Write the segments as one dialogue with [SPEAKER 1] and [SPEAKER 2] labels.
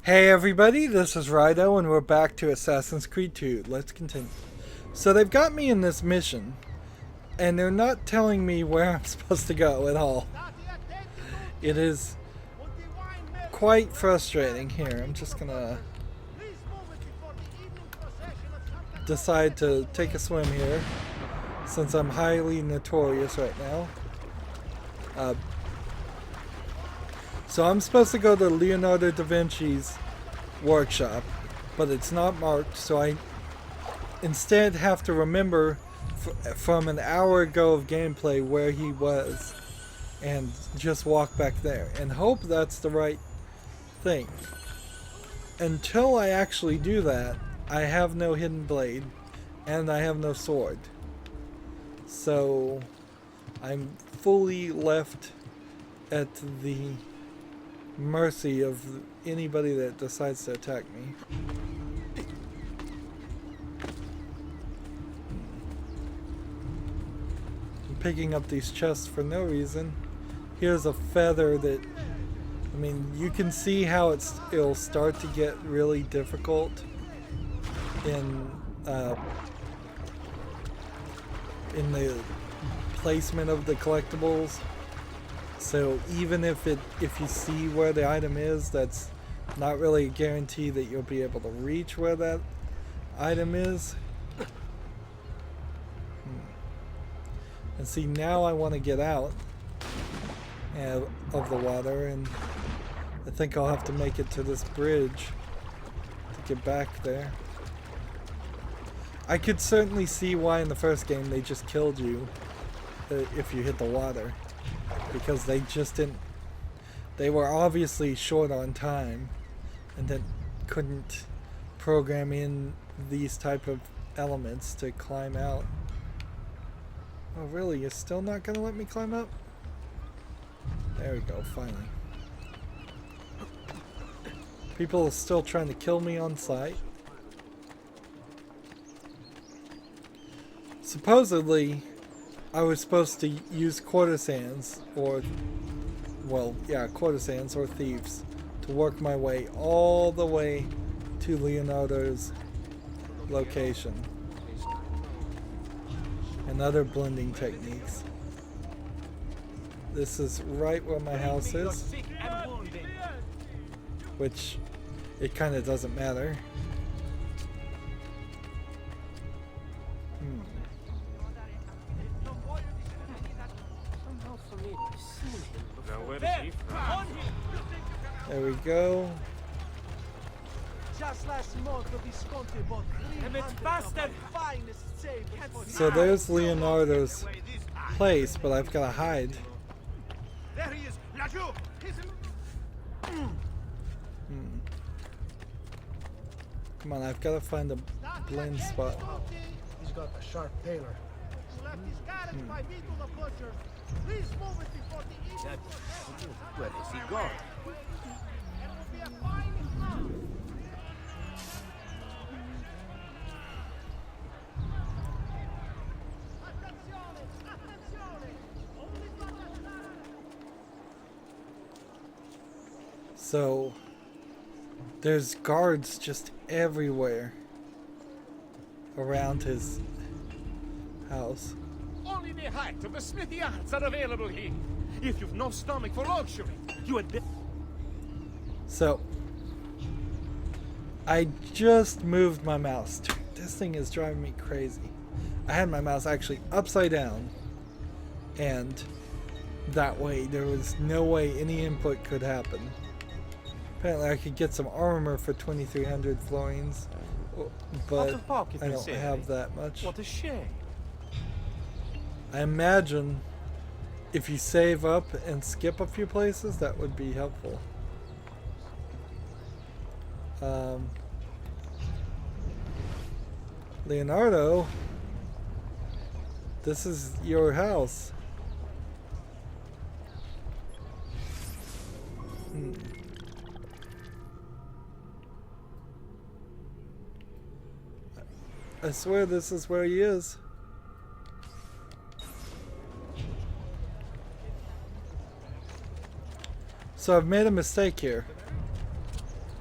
[SPEAKER 1] Hey everybody, this is Rydo and we're back to Assassin's Creed 2. Let's continue. So they've got me in this mission and they're not telling me where I'm supposed to go at all. It is quite frustrating here. I'm just gonna decide to take a swim here since I'm highly notorious right now. So I'm supposed to go to Leonardo da Vinci's workshop, but it's not marked, so I instead have to remember from an hour ago of gameplay where he was and just walk back there and hope that's the right thing. Until I actually do that, I have no hidden blade and I have no sword. So I'm fully left at the mercy of anybody that decides to attack me. I'm picking up these chests for no reason. Here's a feather that, I mean, you can see how it'll start to get really difficult in the placement of the collectibles. So even if you see where the item is, that's not really a guarantee that you'll be able to reach where that item is. And see, now I want to get out of the water, and I think I'll have to make it to this bridge to get back there. I could certainly see why in the first game they just killed you if you hit the water. Because they just didn't, they were obviously short on time and then couldn't program in these type of elements to climb out. Oh really, you're still not gonna let me climb up? There we go, finally. People are still trying to kill me on sight. Supposedly I was supposed to use courtesans courtesans or thieves to work my way all the way to Leonardo's location. And other blending techniques. This is right where my house is, which it kind of doesn't matter. There we go. So there's Leonardo's place, but I've got to hide. Come on, I've got to find a blend spot.
[SPEAKER 2] He's got a sharp tailor.
[SPEAKER 3] Where is he gone?
[SPEAKER 1] So there's guards just everywhere around his house.
[SPEAKER 4] Only the height of the smithy arts are available here. If you've no stomach for luxury, you had better.
[SPEAKER 1] So I just moved my mouse. This thing is driving me crazy. I had my mouse actually upside down, and that way there was no way any input could happen. Apparently I could get some armor for 2,300 florins, but I don't have that much.
[SPEAKER 4] What a shame.
[SPEAKER 1] I imagine if you save up and skip a few places, that would be helpful. Leonardo, this is your house. I swear this is where he is. So I've made a mistake here.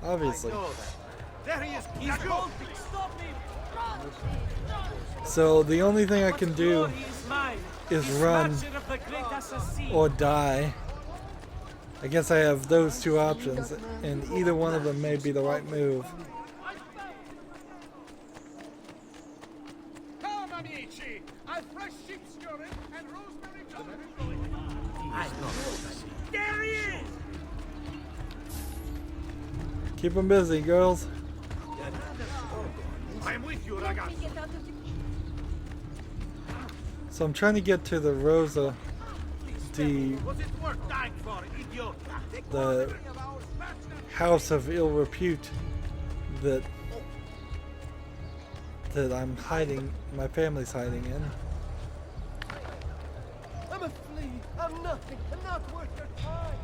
[SPEAKER 1] Obviously.
[SPEAKER 3] I know that. There he is. He's bolting. Stop him.
[SPEAKER 1] So the only thing I can do is run or die. I guess I have those two options, and either one of them may be the right move.
[SPEAKER 4] Come, amici! A fresh sheep's urine and rosemary butter.
[SPEAKER 3] I know.
[SPEAKER 4] There he is!
[SPEAKER 1] Keep them busy, girls.
[SPEAKER 4] I'm with you, ragazzi.
[SPEAKER 1] So I'm trying to get to the Rosa di
[SPEAKER 3] Was it worth dying for, idiot?
[SPEAKER 1] the house of ill repute that I'm hiding, my family's hiding in.
[SPEAKER 3] I'm a flea. I'm nothing. I'm not worth your time.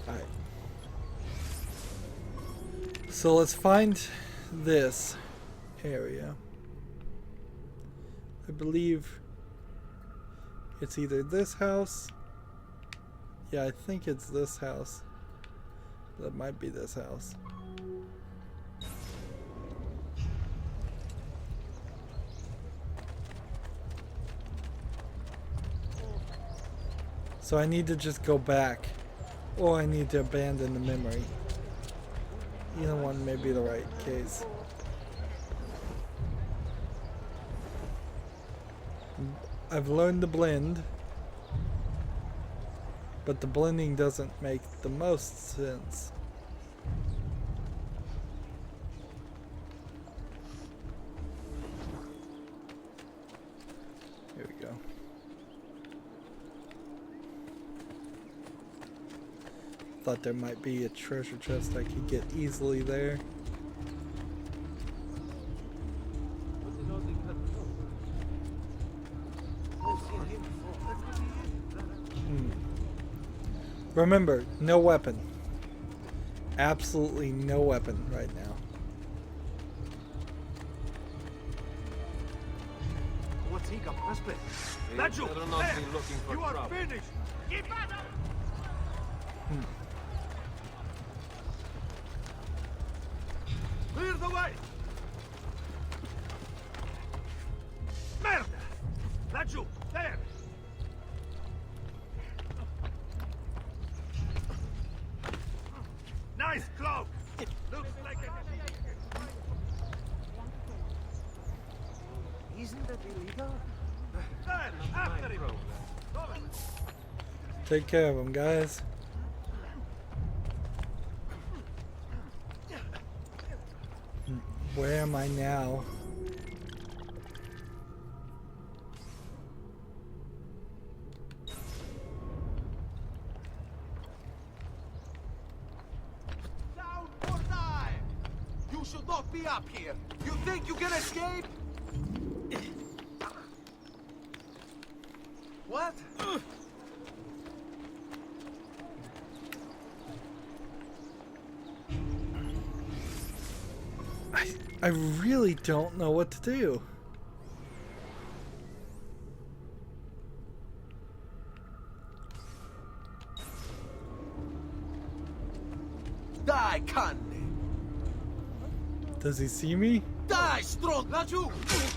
[SPEAKER 1] Alright. So let's find this area. I believe it's either this house. Yeah, I think it's this house. That might be this house. So I need to just go back, or I need to abandon the memory. Either one may be the right case. I've learned to blend, but the blending doesn't make the most sense. Here we go. Thought there might be a treasure chest I could get easily there. Remember, no weapon. Absolutely no weapon right now.
[SPEAKER 3] What's he got? Let's play.
[SPEAKER 4] That's you.
[SPEAKER 3] Better not be looking for
[SPEAKER 4] You are
[SPEAKER 3] trouble.
[SPEAKER 4] finished. Keep at it. Clear the way. Merda. That's you. There. Nice cloak. Looks like a...
[SPEAKER 3] Isn't that illegal?
[SPEAKER 4] There, after him.
[SPEAKER 1] Take care of them, guys. Where am I now?
[SPEAKER 3] Down or die! You should not be up here. You think you can escape? What?
[SPEAKER 1] I really don't know what to do.
[SPEAKER 3] Die, canne!
[SPEAKER 1] Does he see me?
[SPEAKER 3] Die, strong! Not you!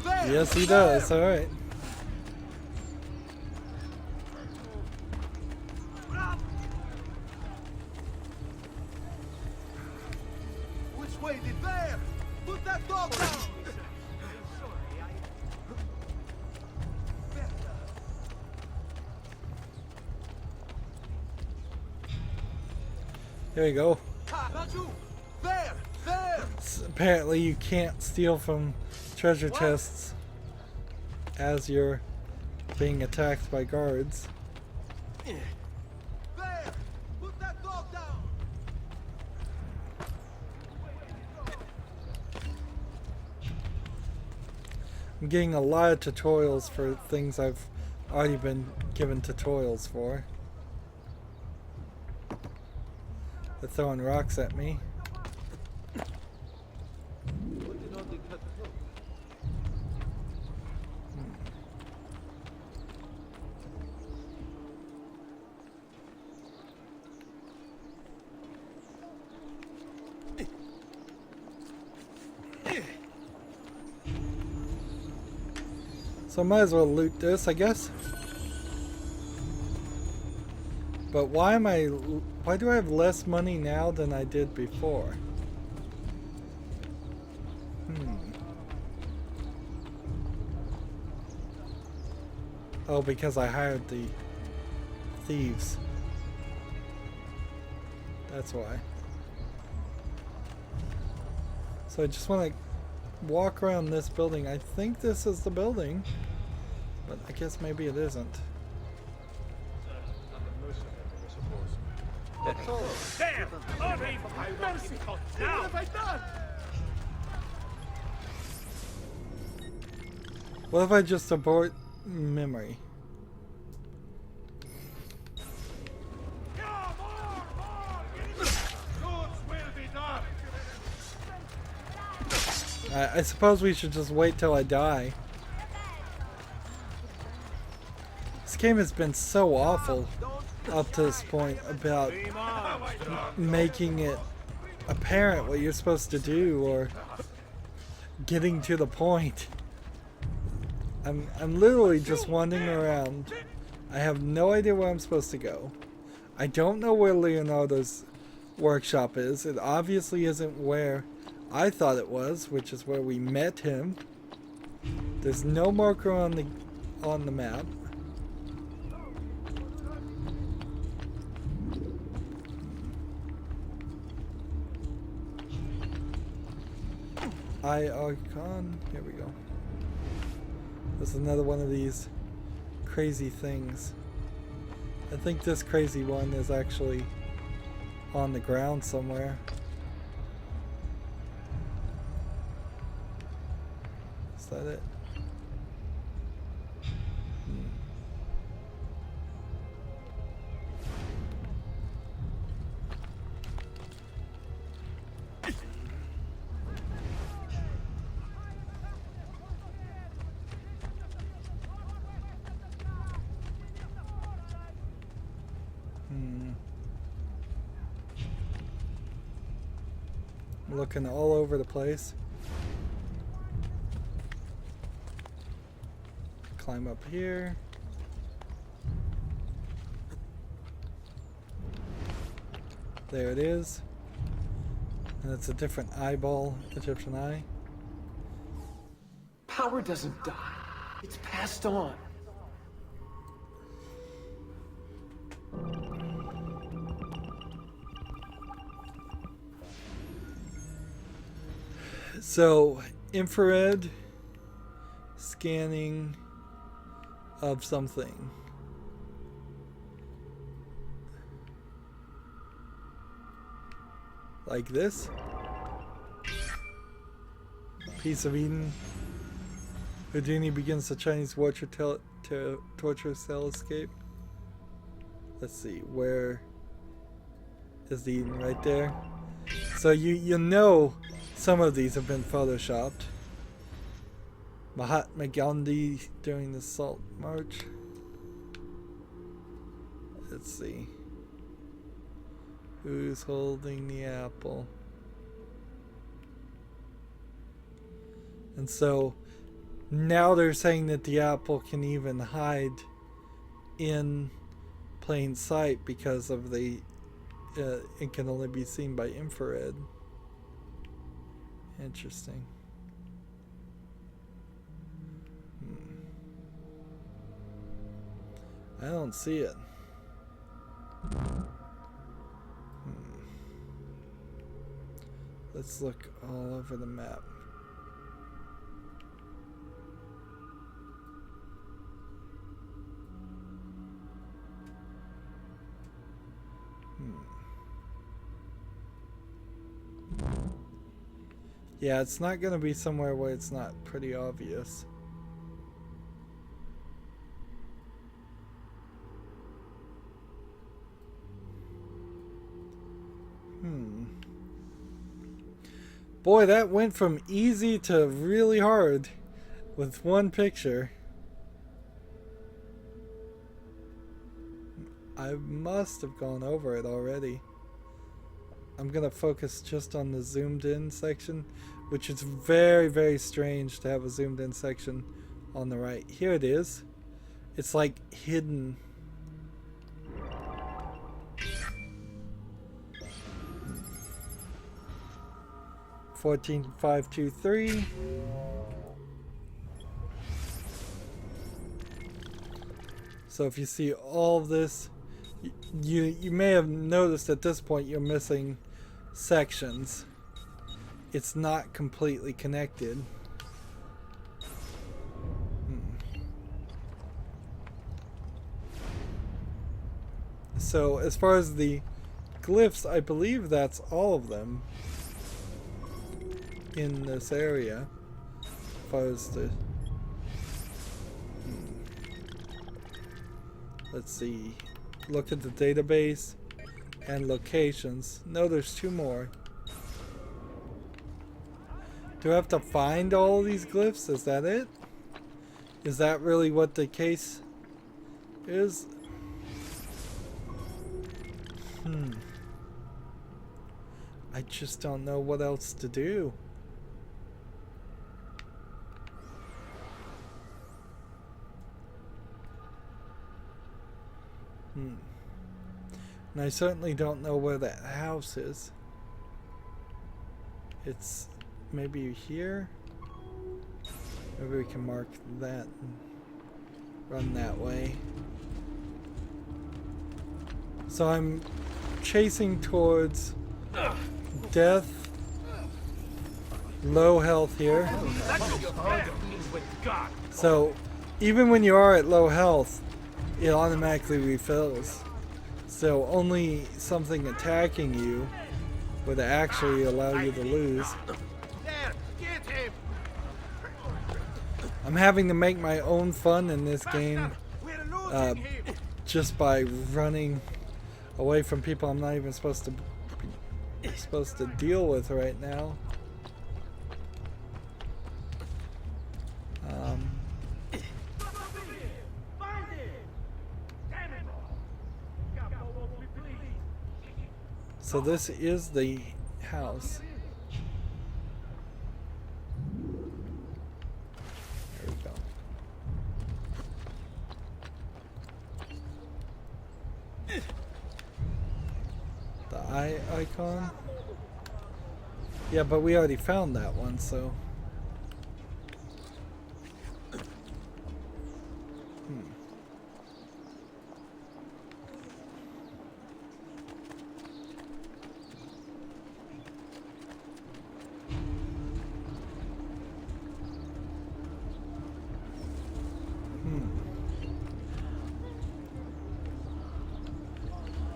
[SPEAKER 3] There,
[SPEAKER 1] Yes, he
[SPEAKER 3] there.
[SPEAKER 1] does. All right.
[SPEAKER 3] Which way did there? Put that dog down!
[SPEAKER 1] There we go.
[SPEAKER 3] Not you! There! There!
[SPEAKER 1] Apparently you can't steal from treasure chests as you're being attacked by guards.
[SPEAKER 3] There! Put that dog down!
[SPEAKER 1] I'm getting a lot of tutorials for things I've already been given tutorials for. They're throwing rocks at me. So I might as well loot this, I guess. But why do I have less money now than I did before? Oh, because I hired the thieves. That's why. So I just want to walk around this building. I think this is the building, but I guess maybe it isn't.
[SPEAKER 4] Damn! Henri! Merciful! Now! What have I done?
[SPEAKER 1] What if I just abort memory? I suppose we should just wait till I die. This game has been so awful up to this point about making it apparent what you're supposed to do or getting to the point. I'm literally just wandering around. I have no idea where I'm supposed to go. I don't know where Leonardo's workshop is. It obviously isn't where I thought it was, which is where we met him. There's no marker on the map. Icon. Here we go. There's another one of these crazy things. I think this crazy one is actually on the ground somewhere. Is that it? Looking all over the place. Climb up here. There it is. And it's a different eyeball, Egyptian eye.
[SPEAKER 5] Power doesn't die. It's passed on.
[SPEAKER 1] So, infrared scanning of something. Like this. Piece of Eden. Houdini begins the Chinese torture cell escape. Let's see, where is the Eden? Right there. So you know some of these have been photoshopped. Mahatma Gandhi during the Salt March. Let's see. Who's holding the apple? And so now they're saying that the apple can even hide in plain sight because of the it can only be seen by infrared. Interesting. I don't see it. Let's look all over the map. Yeah, it's not going to be somewhere where it's not pretty obvious. Boy, that went from easy to really hard with one picture. I must have gone over it already. I'm gonna focus just on the zoomed in section, which is very, very strange to have a zoomed in section on the right. Here it is. It's like hidden. $14,523. So if you see all of this, you may have noticed at this point you're missing sections. It's not completely connected. So as far as the glyphs, I believe that's all of them in this area. As far as the let's see, look at the database and locations. No, there's 2 more. Do I have to find all of these glyphs? Is that it? Is that really what the case is? I just don't know what else to do. And I certainly don't know where that house is. It's maybe here. Maybe we can mark that and run that way. So I'm chasing towards death, low health here. So even when you are at low health, it automatically refills. So only something attacking you would actually allow you to lose. I'm having to make my own fun in this game just by running away from people I'm not even supposed to deal with right now. So this is the house. There we go. The eye icon. Yeah, but we already found that one, so.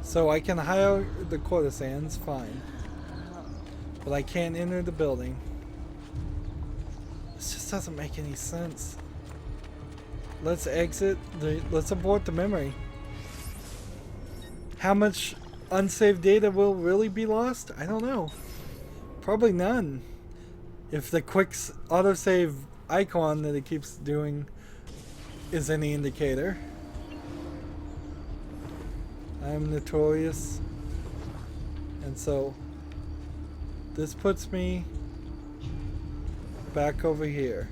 [SPEAKER 1] So I can hire the courtesans, fine. But I can't enter the building. This just doesn't make any sense. Let's exit. Let's abort the memory. How much unsaved data will really be lost? I don't know. Probably none. If the quick autosave icon that it keeps doing is any indicator. I'm notorious. And so this puts me back over here.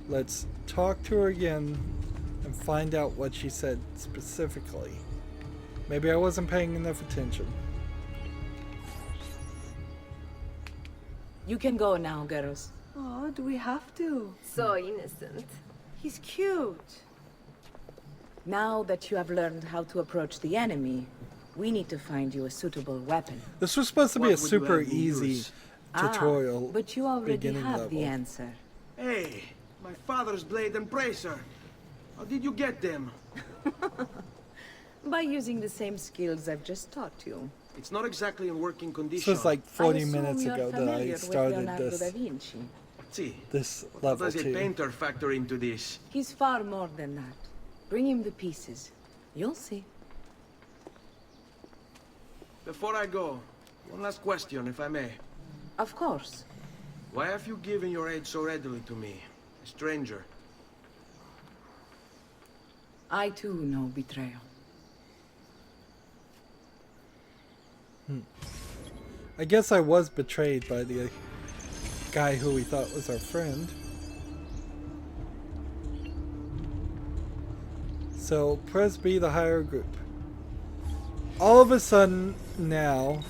[SPEAKER 1] Let's talk to her again and find out what she said specifically. Maybe I wasn't paying enough attention.
[SPEAKER 6] You can go now, girls.
[SPEAKER 7] Oh, do we have to? So innocent. He's cute.
[SPEAKER 6] Now that you have learned how to approach the enemy, we need to find you a suitable weapon.
[SPEAKER 1] This was supposed to be a super easy tutorial.
[SPEAKER 6] But you already
[SPEAKER 1] beginning
[SPEAKER 6] have
[SPEAKER 1] level.
[SPEAKER 6] the answer.
[SPEAKER 2] Hey, my father's blade and bracer. How did you get them?
[SPEAKER 6] By using the same skills I've just taught you.
[SPEAKER 2] It's not exactly in working
[SPEAKER 1] This
[SPEAKER 2] condition.
[SPEAKER 1] was like 40 minutes
[SPEAKER 6] you're
[SPEAKER 1] ago that I
[SPEAKER 6] familiar with
[SPEAKER 1] started
[SPEAKER 6] Leonardo da
[SPEAKER 1] this
[SPEAKER 6] Vinci.
[SPEAKER 2] See,
[SPEAKER 1] this
[SPEAKER 2] how
[SPEAKER 1] level
[SPEAKER 2] does a
[SPEAKER 1] 2.
[SPEAKER 2] painter factor into this?
[SPEAKER 6] He's far more than that. Bring him the pieces. You'll see.
[SPEAKER 2] Before I go, one last question, if I may.
[SPEAKER 6] Of course.
[SPEAKER 2] Why have you given your aid so readily to me, a stranger?
[SPEAKER 6] I too know betrayal.
[SPEAKER 1] I guess I was betrayed by the guy who we thought was our friend. So press B to hire a group. All of a sudden now,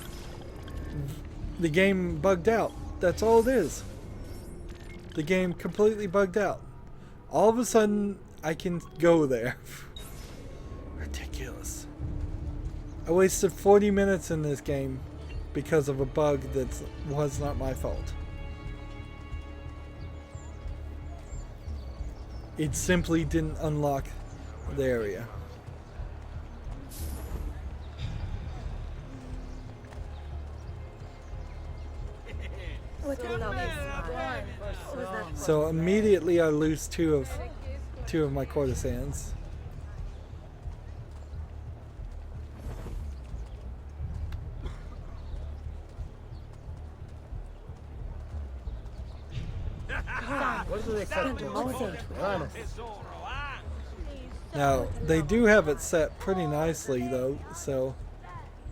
[SPEAKER 1] the game bugged out. That's all it is. The game completely bugged out. All of a sudden, I can go there. Ridiculous. I wasted 40 minutes in this game because of a bug that was not my fault. It simply didn't unlock the area.
[SPEAKER 7] What a lovely smile. Was that
[SPEAKER 1] So immediately I lose two of my courtesans. Now they do have it set pretty nicely though, so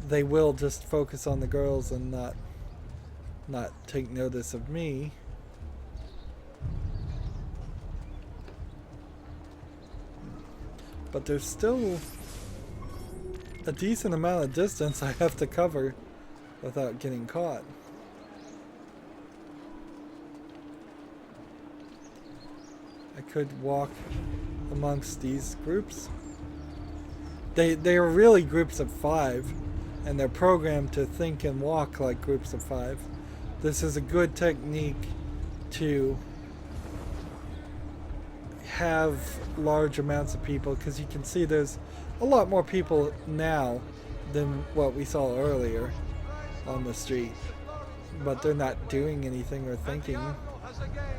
[SPEAKER 1] they will just focus on the girls and not take notice of me. But there's still a decent amount of distance I have to cover without getting caught. I could walk amongst these groups. They are really groups of 5, and they're programmed to think and walk like groups of 5. This is a good technique to have large amounts of people, because you can see there's a lot more people now than what we saw earlier on the street, but they're not doing anything or thinking.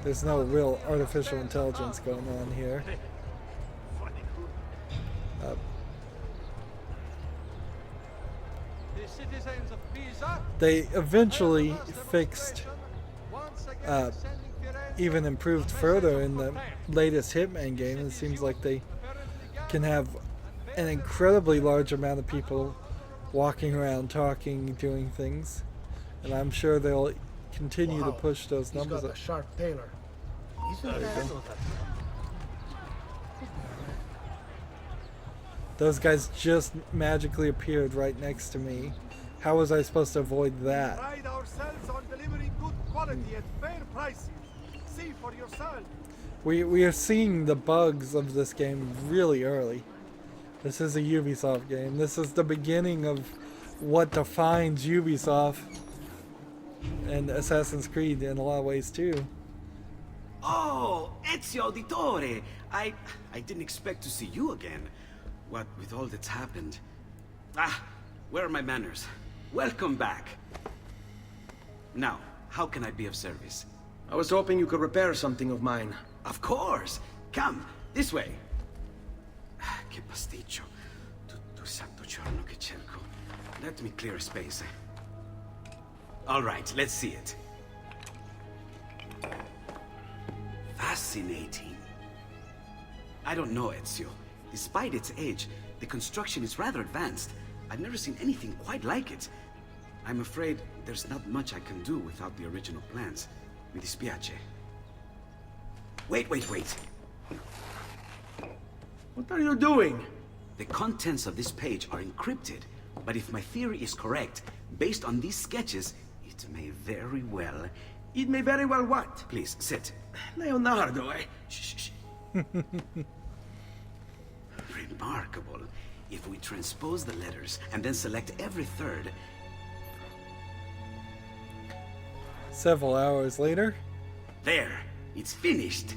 [SPEAKER 1] There's no real artificial intelligence going on here. They eventually fixed, even improved further in the latest Hitman game. It seems like they can have an incredibly large amount of people walking around, talking, doing things, and I'm sure they'll continue to push those numbers up.
[SPEAKER 2] sharp tailor.
[SPEAKER 1] Those guys just magically appeared right next to me. How was I supposed to avoid that?
[SPEAKER 3] Pride ourselves on delivering good quality at fair prices. See for yourself.
[SPEAKER 1] We are seeing the bugs of this game really early. This is a Ubisoft game. This is the beginning of what defines Ubisoft and Assassin's Creed in a lot of ways too.
[SPEAKER 8] Oh, Ezio Auditore! I didn't expect to see you again. What with all that's happened. Ah, where are my manners? Welcome back. Now, how can I be of service?
[SPEAKER 2] I was hoping you could repair something of mine.
[SPEAKER 8] Of course! Come, this way! Che pasticcio. Tutto il santo giorno che cerco. Let me clear a space. Alright, let's see it. Fascinating. I don't know, Ezio. Despite its age, the construction is rather advanced. I've never seen anything quite like it. I'm afraid there's not much I can do without the original plans. Mi dispiace. Wait.
[SPEAKER 2] What are you doing?
[SPEAKER 8] The contents of this page are encrypted, but if my theory is correct, based on these sketches, it may very well...
[SPEAKER 2] It may very well what?
[SPEAKER 8] Please, sit.
[SPEAKER 2] Leonardo,
[SPEAKER 8] Shh. Remarkable. If we transpose the letters and then select every third...
[SPEAKER 1] Several hours later.
[SPEAKER 8] There! It's finished!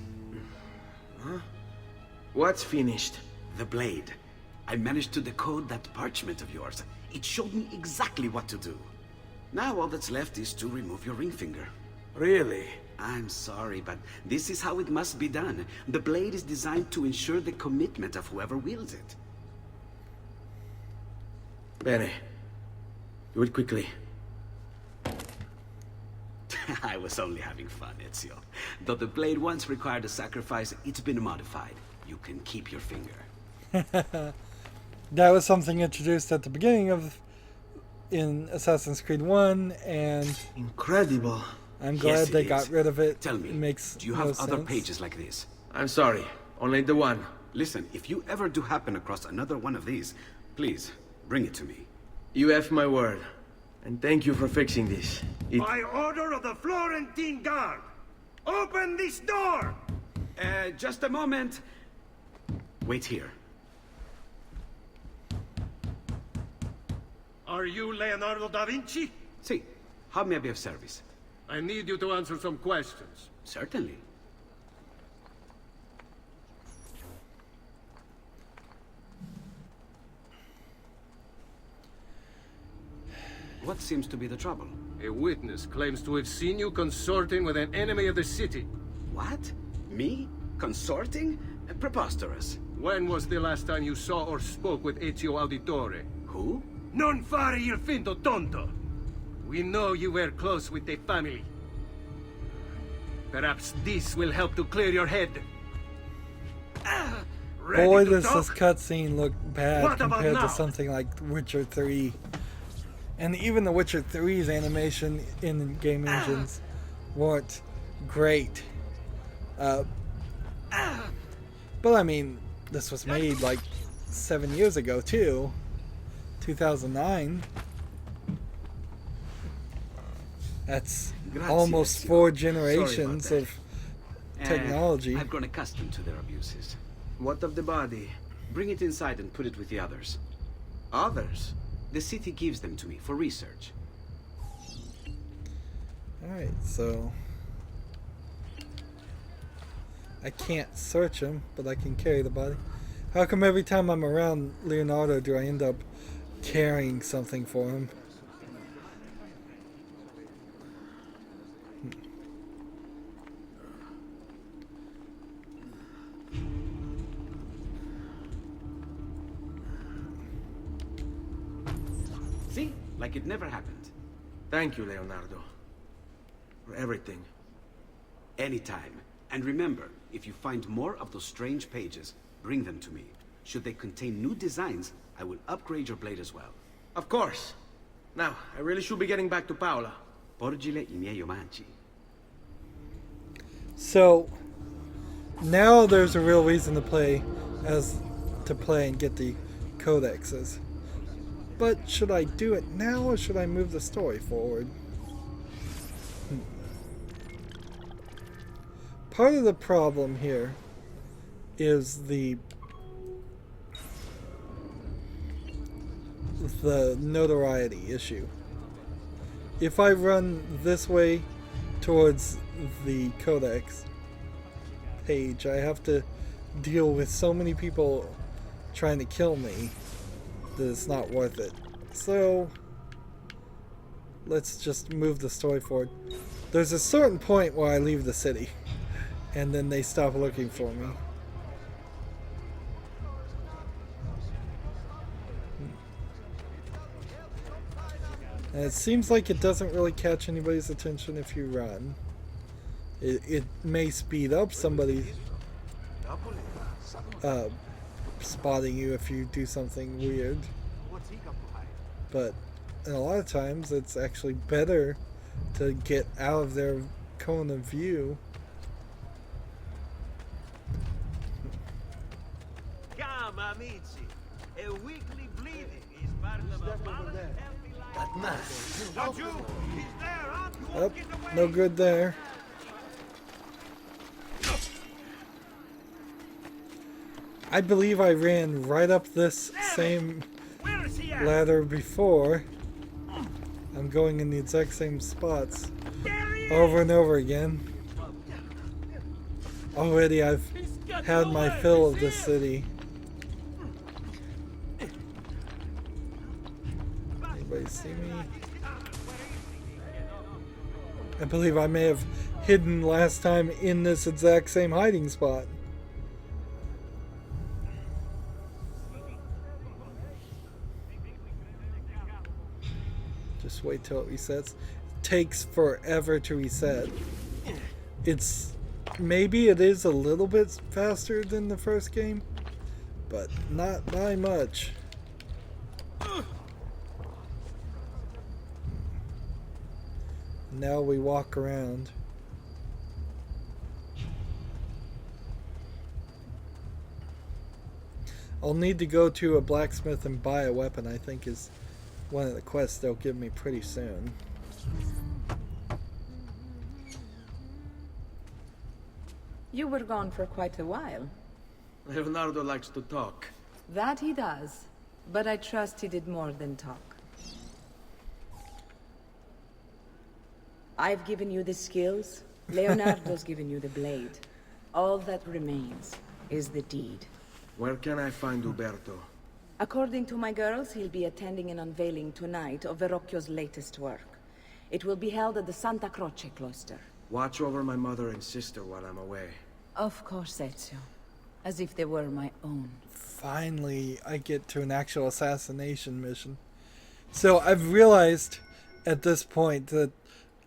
[SPEAKER 2] Huh? What's finished?
[SPEAKER 8] The blade. I managed to decode that parchment of yours. It showed me exactly what to do. Now all that's left is to remove your ring finger.
[SPEAKER 2] Really?
[SPEAKER 8] I'm sorry, but this is how it must be done. The blade is designed to ensure the commitment of whoever wields it.
[SPEAKER 2] Bene. Do it quickly.
[SPEAKER 8] I was only having fun, Ezio. Though the blade once required a sacrifice, it's been modified. You can keep your finger.
[SPEAKER 1] That was something introduced at the beginning of in Assassin's Creed 1, and
[SPEAKER 2] Incredible.
[SPEAKER 1] I'm glad
[SPEAKER 8] Yes,
[SPEAKER 1] they
[SPEAKER 8] it
[SPEAKER 1] got
[SPEAKER 8] is.
[SPEAKER 1] rid of it.
[SPEAKER 8] Tell me,
[SPEAKER 1] It makes
[SPEAKER 8] do you
[SPEAKER 1] no
[SPEAKER 8] have other
[SPEAKER 1] sense.
[SPEAKER 8] pages like this?
[SPEAKER 2] I'm sorry. Only the one.
[SPEAKER 8] Listen, if you ever do happen across another one of these, please, bring it to me.
[SPEAKER 2] You have my word. And thank you for fixing this.
[SPEAKER 9] By order of the Florentine Guard, open this door!
[SPEAKER 8] Just a moment. Wait here.
[SPEAKER 9] Are you Leonardo da Vinci?
[SPEAKER 8] See, how may I be of service?
[SPEAKER 9] I need you to answer some questions.
[SPEAKER 8] Certainly. What seems to be the trouble?
[SPEAKER 9] A witness claims to have seen you consorting with an enemy of the city.
[SPEAKER 8] What? Me? Consorting? Preposterous.
[SPEAKER 9] When was the last time you saw or spoke with Ezio Auditore?
[SPEAKER 8] Who?
[SPEAKER 9] Non fare il finto tonto! We know you were close with the family. Perhaps this will help to clear your head. Ready
[SPEAKER 1] Boy,
[SPEAKER 9] to
[SPEAKER 1] does
[SPEAKER 9] talk?
[SPEAKER 1] this cutscene look bad
[SPEAKER 9] What about
[SPEAKER 1] compared
[SPEAKER 9] now?
[SPEAKER 1] to something like Witcher 3. And even the Witcher 3's animation in game engines weren't great. But I mean, this was made like 7 years ago too. 2009. That's
[SPEAKER 8] Grazie,
[SPEAKER 1] almost
[SPEAKER 8] Ezio.
[SPEAKER 1] 4
[SPEAKER 8] Sorry about
[SPEAKER 1] generations
[SPEAKER 8] that.
[SPEAKER 1] of technology.
[SPEAKER 8] I've grown accustomed to their abuses.
[SPEAKER 2] What of the body?
[SPEAKER 8] Bring it inside and put it with the others.
[SPEAKER 2] Others?
[SPEAKER 8] The city gives them to me for research.
[SPEAKER 1] Alright, so I can't search him, but I can carry the body. How come every time I'm around Leonardo do I end up carrying something for him?
[SPEAKER 8] See? Like it never happened.
[SPEAKER 2] Thank you, Leonardo. For everything.
[SPEAKER 8] Anytime. And remember, if you find more of those strange pages, bring them to me. Should they contain new designs, I will upgrade your blade as well.
[SPEAKER 2] Of course. Now, I really should be getting back to Paola.
[SPEAKER 8] Porgile I miei omaggi.
[SPEAKER 1] So now there's a real reason to play and get the codexes. But should I do it now or should I move the story forward? Part of the problem here is the notoriety issue. If I run this way towards the codex page, I have to deal with so many people trying to kill me that it's not worth it. So let's just move the story forward. There's a certain point where I leave the city and then they stop looking for me. And it seems like it doesn't really catch anybody's attention if you run. It may speed up somebody spotting you if you do something weird. But a lot of times it's actually better to get out of their cone of view.
[SPEAKER 3] Come, amici. A weekly bleeding is part of a balanced, healthy life. Don't you? He's there, huh? You
[SPEAKER 1] Oh,
[SPEAKER 3] won't get away.
[SPEAKER 1] no good there. I believe I ran right up this same
[SPEAKER 3] Where is he at?
[SPEAKER 1] ladder before. I'm going in the exact same spots over and over again. Already I've had my fill of this city. Anybody see me? I believe I may have hidden last time in this exact same hiding spot. Just wait till it resets. It takes forever to reset. Maybe it is a little bit faster than the first game, but not by much. Now we walk around. I'll need to go to a blacksmith and buy a weapon, I think is one of the quests they'll give me pretty soon.
[SPEAKER 6] You were gone for quite a while.
[SPEAKER 2] Leonardo likes to talk.
[SPEAKER 6] That he does. But I trust he did more than talk. I've given you the skills. Leonardo's given you the blade. All that remains is the deed.
[SPEAKER 2] Where can I find Uberto?
[SPEAKER 6] According to my girls, he'll be attending an unveiling tonight of Verrocchio's latest work. It will be held at the Santa Croce cloister.
[SPEAKER 2] Watch over my mother and sister while I'm away.
[SPEAKER 6] Of course, Ezio. As if they were my own.
[SPEAKER 1] Finally, I get to an actual assassination mission. So I've realized at this point that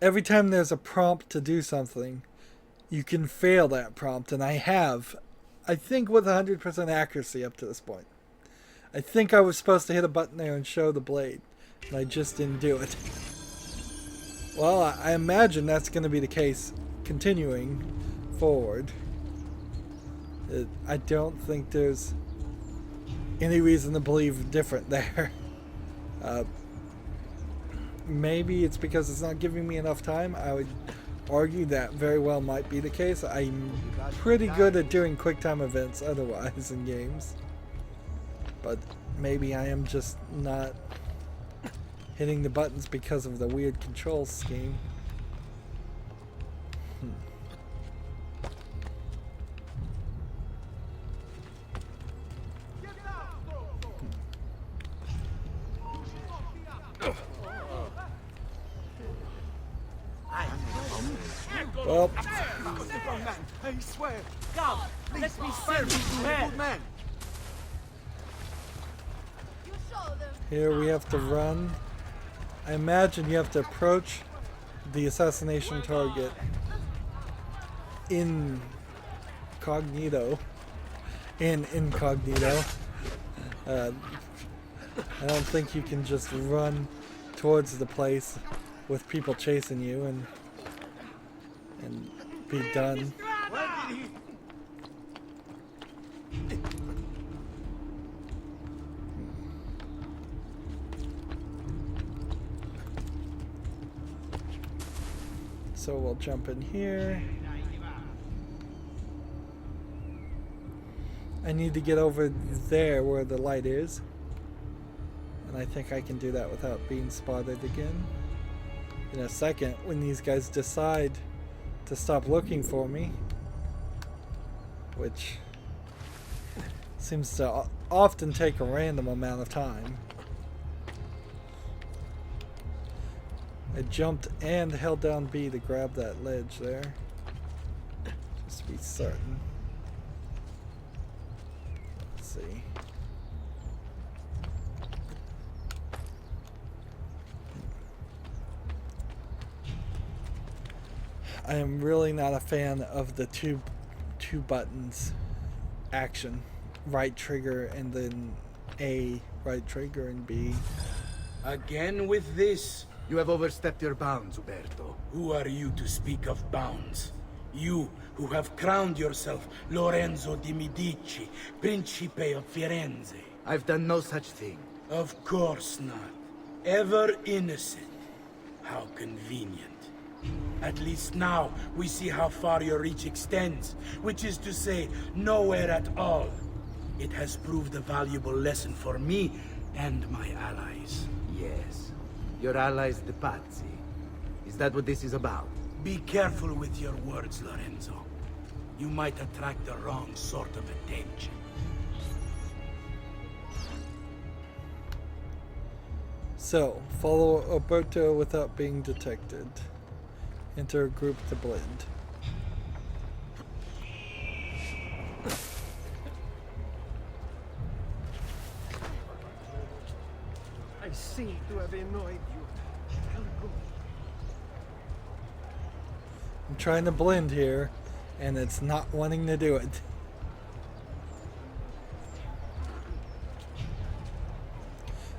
[SPEAKER 1] every time there's a prompt to do something, you can fail that prompt, and I have. I think with 100% accuracy up to this point. I think I was supposed to hit a button there and show the blade, and I just didn't do it. Well, I imagine that's going to be the case continuing forward. I don't think there's any reason to believe different there. Maybe it's because it's not giving me enough time. I would argue that very well might be the case. I'm pretty good at doing quick time events otherwise in games. But maybe I am just not hitting the buttons because of the weird control scheme. Well,
[SPEAKER 2] I swear. Come, let's be good man.
[SPEAKER 1] here we have to run. I imagine you have to approach the assassination target incognito. I don't think you can just run towards the place with people chasing you and be done. So we'll jump in here. I need to get over there where the light is. And I think I can do that without being spotted again. In a second, when these guys decide to stop looking for me, which seems to often take a random amount of time. I jumped and held down B to grab that ledge there, just to be certain. Let's see. I am really not a fan of the two buttons action. Right trigger and then A, right trigger and B.
[SPEAKER 10] Again with this?
[SPEAKER 5] You have overstepped your bounds, Uberto.
[SPEAKER 10] Who are you to speak of bounds? You who have crowned yourself Lorenzo di Medici, Principe of Firenze.
[SPEAKER 5] I've done no such thing.
[SPEAKER 10] Of course not. Ever innocent. How convenient. At least now we see how far your reach extends, which is to say, nowhere at all. It has proved a valuable lesson for me and my allies.
[SPEAKER 5] Yes. Your allies, the Pazzi. Is that what this is about?
[SPEAKER 10] Be careful with your words, Lorenzo. You might attract the wrong sort of attention.
[SPEAKER 1] So, follow Uberto without being detected. Enter a group to blend.
[SPEAKER 2] I seem to have annoyed you.
[SPEAKER 1] I'm trying to blend here, and it's not wanting to do it.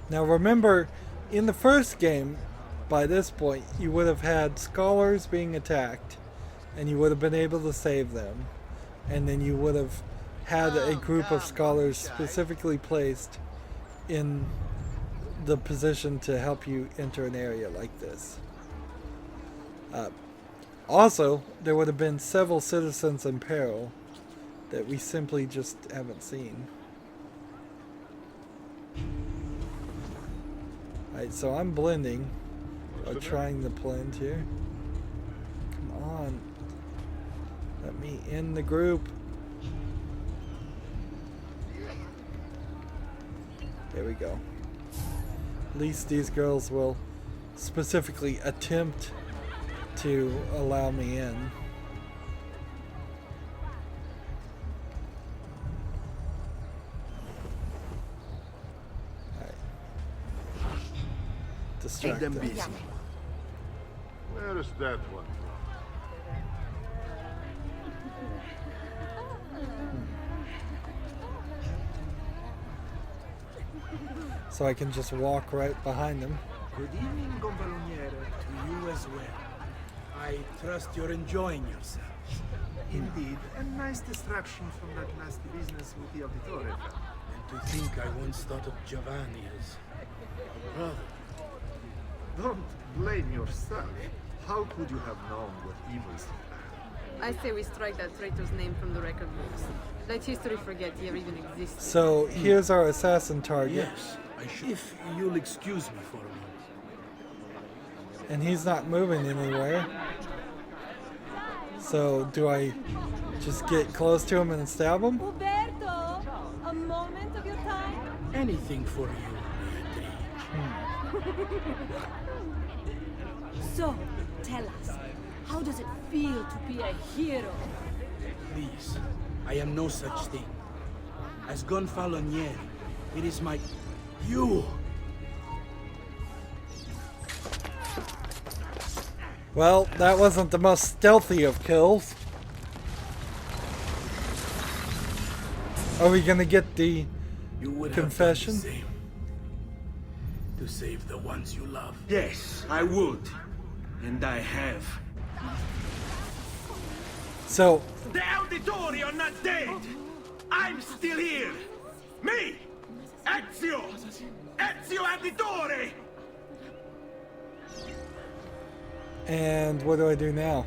[SPEAKER 1] Now remember, in the first game, by this point, you would have had scholars being attacked, and you would have been able to save them, and then you would have had a group of scholars specifically placed in the position to help you enter an area like this. Also, there would have been several citizens in peril that we simply just haven't seen. Alright, so I'm blending, or trying to blend here. Come on. Let me in the group. There we go. At least these girls will specifically attempt to allow me in. Alright. Distract them.
[SPEAKER 11] Where is that one?
[SPEAKER 1] So I can just walk right behind them.
[SPEAKER 10] Good evening, Gonfaloniere. To you as well. I trust you're enjoying yourselves.
[SPEAKER 2] Indeed, a nice distraction from that nasty business with the Auditore.
[SPEAKER 10] And to think I once thought of Giovanni as a brother.
[SPEAKER 11] Don't blame yourself. How could you have known what evils he planned?
[SPEAKER 7] I say we strike that traitor's name from the record books. Let history forget he ever even existed.
[SPEAKER 1] So here's our assassin target.
[SPEAKER 10] Yes, I should. If you'll excuse me for a moment.
[SPEAKER 1] And he's not moving anywhere. So do I just get close to him and stab him?
[SPEAKER 7] Uberto, a moment of your time?
[SPEAKER 10] Anything for you, Beatrice.
[SPEAKER 7] So, tell us, how does it feel to be a hero?
[SPEAKER 10] Please, I am no such thing. As Gonfaloniere, it is my... You!
[SPEAKER 1] Well, that wasn't the most stealthy of kills. Are we gonna get the confession?
[SPEAKER 10] Have done the same. To save the ones you love.
[SPEAKER 8] Yes, I would. And I have.
[SPEAKER 1] So,
[SPEAKER 3] The Auditori are not dead! I'm still here! Me! Ezio! Ezio Auditore!
[SPEAKER 1] and what do I do now?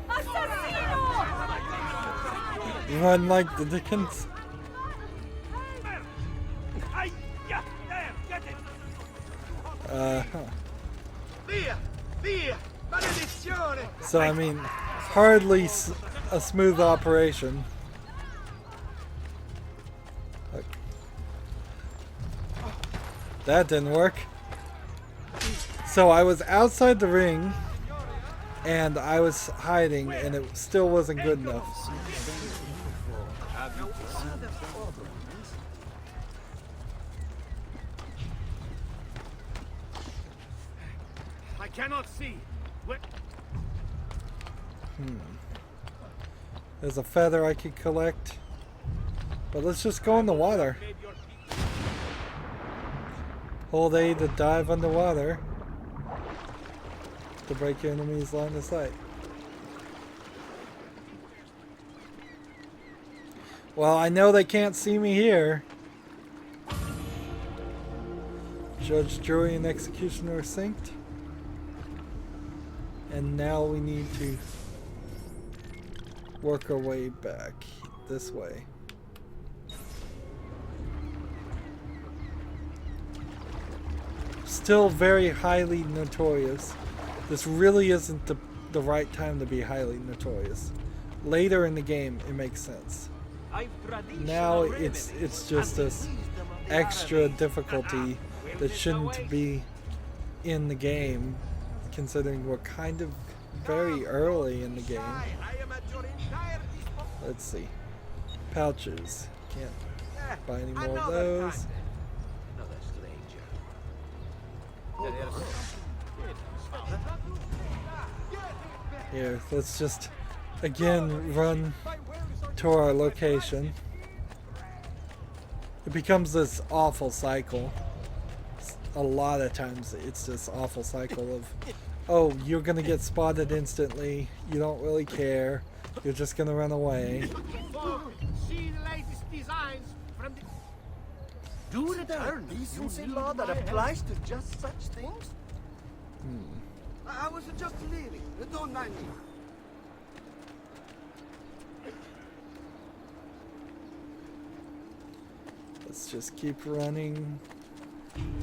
[SPEAKER 1] Run like the Dickens?
[SPEAKER 3] Via! Via! Maledizione!
[SPEAKER 1] So, I mean, hardly a smooth operation. Look. That didn't work. So I was outside the ring, and I was hiding, and it still wasn't good enough.
[SPEAKER 3] I cannot see. What?
[SPEAKER 1] There's a feather I could collect. But let's just go in the water. Hold A to dive underwater to break your enemy's line of sight. Well, I know they can't see me here. Judge, jury, and executioner are synced. And now we need to work our way back this way. Still very highly notorious. This really isn't the right time to be highly notorious. Later in the game, it makes sense. Now it's just this extra difficulty that shouldn't be in the game, considering we're kind of very early in the game. Let's see. Pouches. Can't buy any more of those. Here, let's just again run to our location. It becomes this awful cycle. A lot of times it's this awful cycle of, oh, you're gonna get spotted instantly, you don't really care, you're just gonna run away.
[SPEAKER 3] See the latest design Do return.
[SPEAKER 2] Decency law that applies to just such things? I was just leaving. Don't mind me.
[SPEAKER 1] Let's just keep running.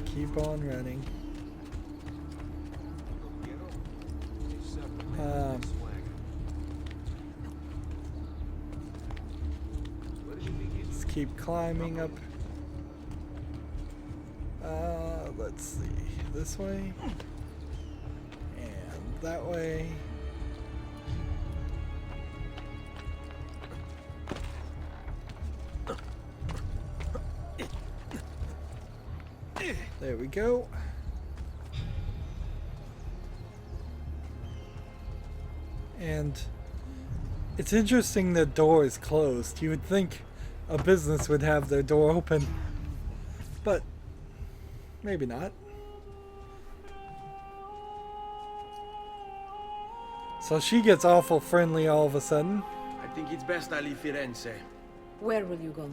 [SPEAKER 1] Keep on running. Let's keep climbing up. Let's see. This way. And that way. There we go. And it's interesting the door is closed. You would think a business would have their door open, but maybe not. So she gets awful friendly all of a sudden.
[SPEAKER 2] I think it's best I leave Firenze.
[SPEAKER 6] Where will you go?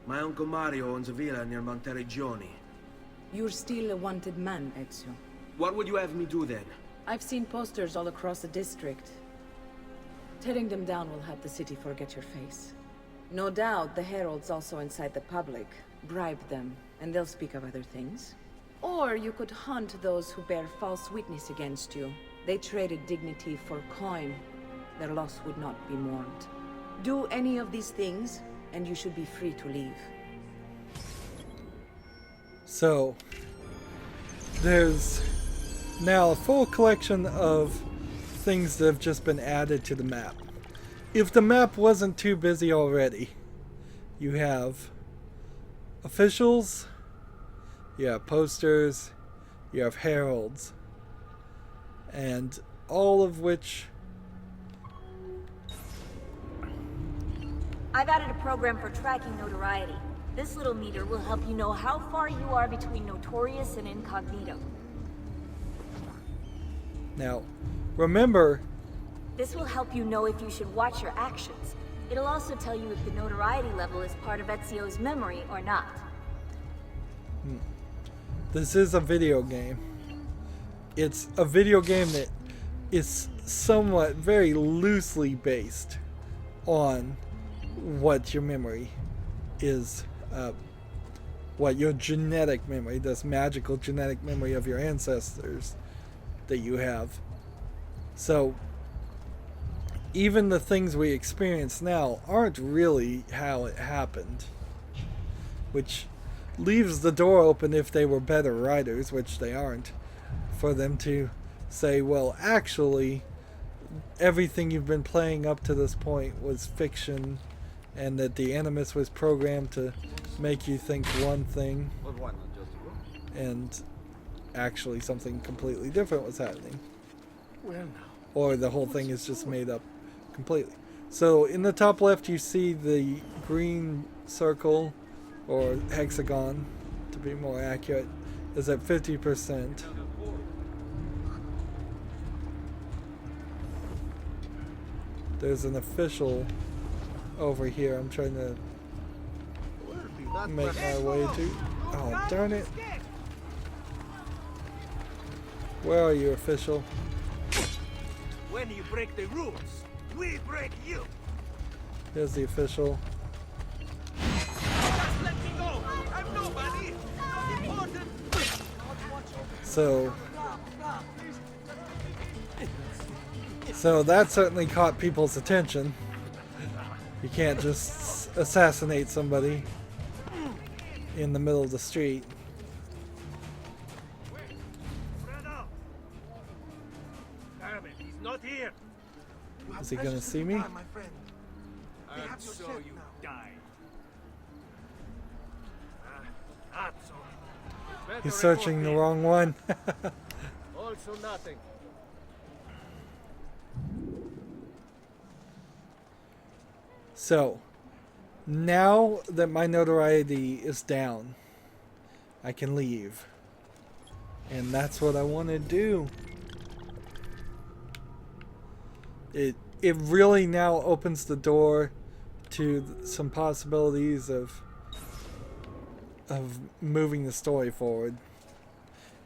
[SPEAKER 2] My uncle Mario owns a villa near Monteregioni.
[SPEAKER 6] You're still a wanted man, Ezio.
[SPEAKER 2] What would you have me do then?
[SPEAKER 6] I've seen posters all across the district. Tearing them down will help the city forget your face. No doubt the heralds also incite the public. Bribe them, and they'll speak of other things. Or you could hunt those who bear false witness against you. They traded dignity for coin. Their loss would not be mourned. Do any of these things, and you should be free to leave.
[SPEAKER 1] So, there's now a full collection of things that have just been added to the map. If the map wasn't too busy already, you have officials, you have posters, you have heralds, and all of which...
[SPEAKER 12] I've added a program for tracking notoriety. This little meter will help you know how far you are between notorious and incognito.
[SPEAKER 1] Now, remember...
[SPEAKER 12] This will help you know if you should watch your actions. It'll also tell you if the notoriety level is part of Ezio's memory or not.
[SPEAKER 1] This is a video game. It's a video game that is somewhat very loosely based on what your memory is. What your genetic memory, this magical genetic memory of your ancestors that you have. So even the things we experience now aren't really how it happened, which leaves the door open, if they were better writers, which they aren't, for them to say, well, actually everything you've been playing up to this point was fiction, and that the Animus was programmed to make you think one thing, and actually something completely different was happening. Or the whole thing is just made up completely. So in the top left you see the green circle, or hexagon to be more accurate, is at 50%. There's an official over here I'm trying to make my way to. Oh, darn it. Where are you, official?
[SPEAKER 3] When you break the rules, we break you.
[SPEAKER 1] Here's the official.
[SPEAKER 3] Just let me go. I'm nobody. Not important.
[SPEAKER 1] So that certainly caught people's attention. You can't just assassinate somebody in the middle of the street.
[SPEAKER 3] Damn it, he's not here.
[SPEAKER 1] Is he gonna see me?
[SPEAKER 3] And so you die. That's all.
[SPEAKER 1] He's searching the wrong one.
[SPEAKER 3] Also nothing.
[SPEAKER 1] So, now that my notoriety is down, I can leave. And that's what I want to do. It really now opens the door to some possibilities of of moving the story forward.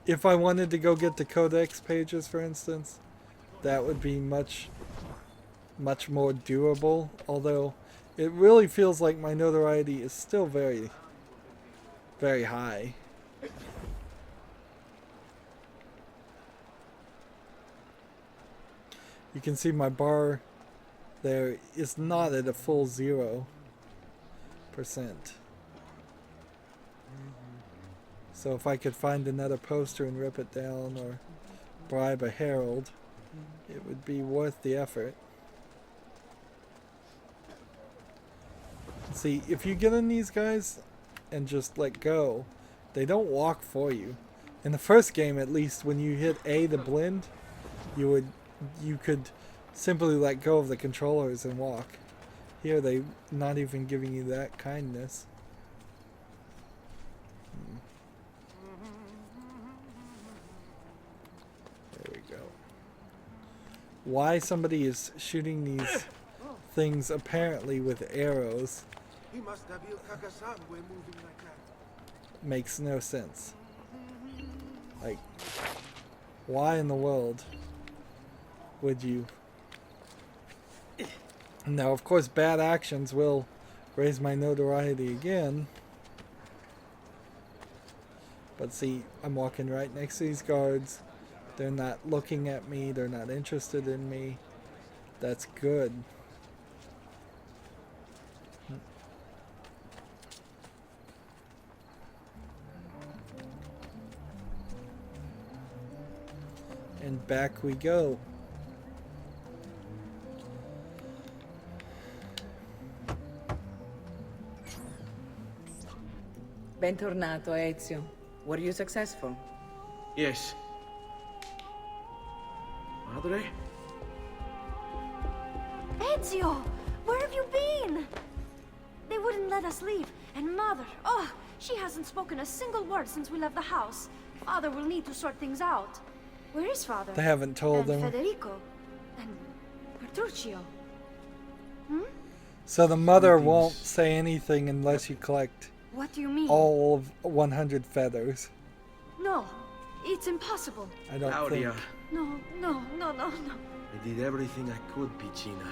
[SPEAKER 1] If I wanted to go get the codex pages, for instance, that would be much more doable, although it really feels like my notoriety is still very, very high. You can see my bar there is not at a full 0%. So if I could find another poster and rip it down or bribe a herald, it would be worth the effort. See, if you get in these guys and just let go, they don't walk for you. In the first game, at least, when you hit A to blend, you could simply let go of the controllers and walk. Here, they're not even giving you that kindness. There we go. Why somebody is shooting these things apparently with arrows
[SPEAKER 2] He must have Il Kakasan when moving like that.
[SPEAKER 1] makes no sense. Like, why in the world would you? Now, of course, bad actions will raise my notoriety again. But see, I'm walking right next to these guards. They're not looking at me. They're not interested in me. That's good. And back we go.
[SPEAKER 6] Bentornato, Ezio. Were you successful?
[SPEAKER 8] Yes. Madre?
[SPEAKER 12] Ezio! Where have you been? They wouldn't let us leave. And Mother, oh, she hasn't spoken a single word since we left the house. Father will need to sort things out. Where is Father?
[SPEAKER 1] They haven't told
[SPEAKER 12] and
[SPEAKER 1] him.
[SPEAKER 12] Federico. And Petruccio. Hmm?
[SPEAKER 1] So the mother won't say anything unless you collect
[SPEAKER 12] What do you mean?
[SPEAKER 1] all of 100 feathers.
[SPEAKER 12] No, it's impossible.
[SPEAKER 1] I don't
[SPEAKER 8] Claudia.
[SPEAKER 1] think.
[SPEAKER 12] No, no, no, no, no.
[SPEAKER 9] I did everything I could, Piccina.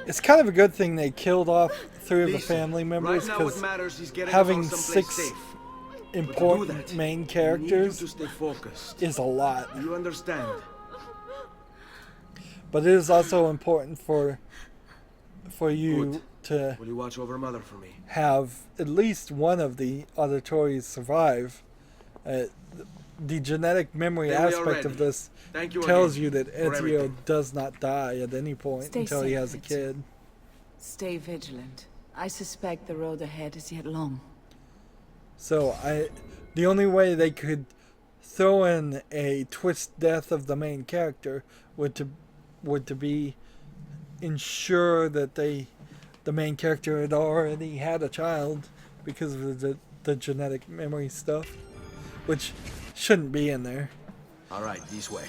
[SPEAKER 1] It's kind of a good thing they killed off 3 of the
[SPEAKER 8] Listen,
[SPEAKER 1] family members,
[SPEAKER 8] right now
[SPEAKER 1] because
[SPEAKER 8] what matters is getting
[SPEAKER 1] having
[SPEAKER 8] us all someplace
[SPEAKER 1] 6
[SPEAKER 8] safe.
[SPEAKER 1] important
[SPEAKER 8] But to do that,
[SPEAKER 1] main
[SPEAKER 8] I need
[SPEAKER 1] characters
[SPEAKER 8] you to stay focused.
[SPEAKER 1] is a lot.
[SPEAKER 8] You understand?
[SPEAKER 1] But it is also important for you
[SPEAKER 8] Good.
[SPEAKER 1] to
[SPEAKER 8] Will you watch over Mother for me?
[SPEAKER 1] have at least one of the auditories survive. The genetic memory
[SPEAKER 8] Then we are
[SPEAKER 1] aspect of
[SPEAKER 8] ready.
[SPEAKER 1] this
[SPEAKER 8] Thank you
[SPEAKER 1] tells
[SPEAKER 8] again
[SPEAKER 1] you that
[SPEAKER 8] for
[SPEAKER 1] Ezio
[SPEAKER 8] everything.
[SPEAKER 1] does not die at any point
[SPEAKER 6] Stay
[SPEAKER 1] until he
[SPEAKER 6] safe,
[SPEAKER 1] has a
[SPEAKER 6] Ezio.
[SPEAKER 1] kid.
[SPEAKER 6] Stay vigilant. I suspect the road ahead is yet long.
[SPEAKER 1] So the only way they could throw in a twist death of the main character would to be ensure that the main character had already had a child because of the genetic memory stuff, which shouldn't be in there.
[SPEAKER 8] All right, this way.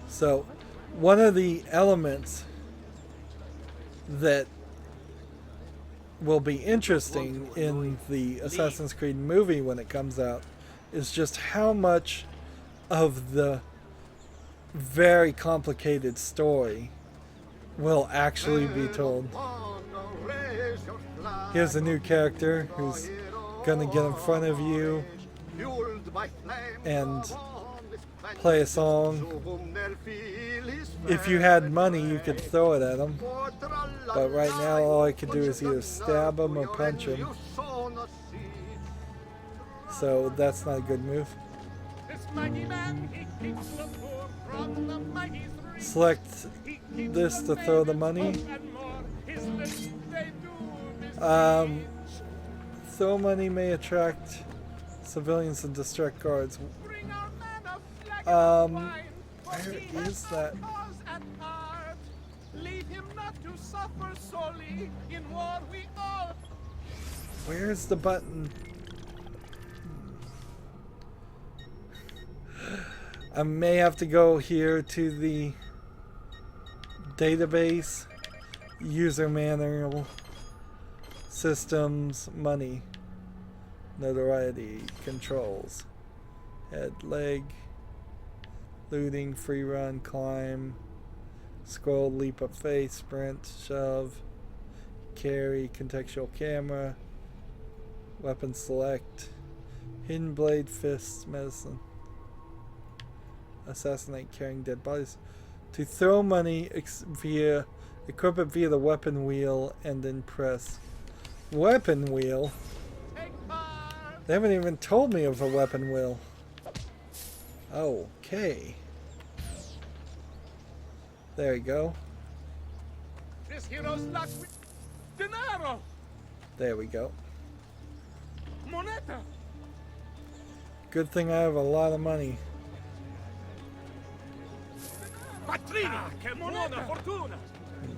[SPEAKER 1] So one of the elements that will be interesting in the Assassin's Creed movie when it comes out is just how much of the very complicated story will actually be told. Here's a new character who's gonna get in front of you and play a song. If you had money, you could throw it at him. But right now, all I could do is either stab him or punch him. So that's not a good move.
[SPEAKER 4] This mighty man, he keeps the poor from the mighty three.
[SPEAKER 1] Select this to throw the money.
[SPEAKER 4] And more, his lips, they do
[SPEAKER 1] Throw money may attract civilians and distract guards.
[SPEAKER 4] bring our man a flagon of wine, for
[SPEAKER 1] Where
[SPEAKER 4] he has
[SPEAKER 1] is that?
[SPEAKER 4] cause at heart. Leave him not to suffer sorely. In war we all.
[SPEAKER 1] Where's the button? I may have to go here to the database user manual, systems, money, notoriety, controls, head, leg, looting, free run, climb, scroll, leap up face, sprint, shove, carry, contextual camera, weapon select, hidden blade, fists, medicine, assassinate, carrying dead bodies, to throw money via equip it via the weapon wheel and then press weapon wheel. They haven't even told me of a weapon wheel. Okay. There you go.
[SPEAKER 4] This hero's luck with denaro.
[SPEAKER 1] There we go.
[SPEAKER 4] Moneta.
[SPEAKER 1] Good thing I have a lot of money.
[SPEAKER 4] Quattrini. Che buona fortuna.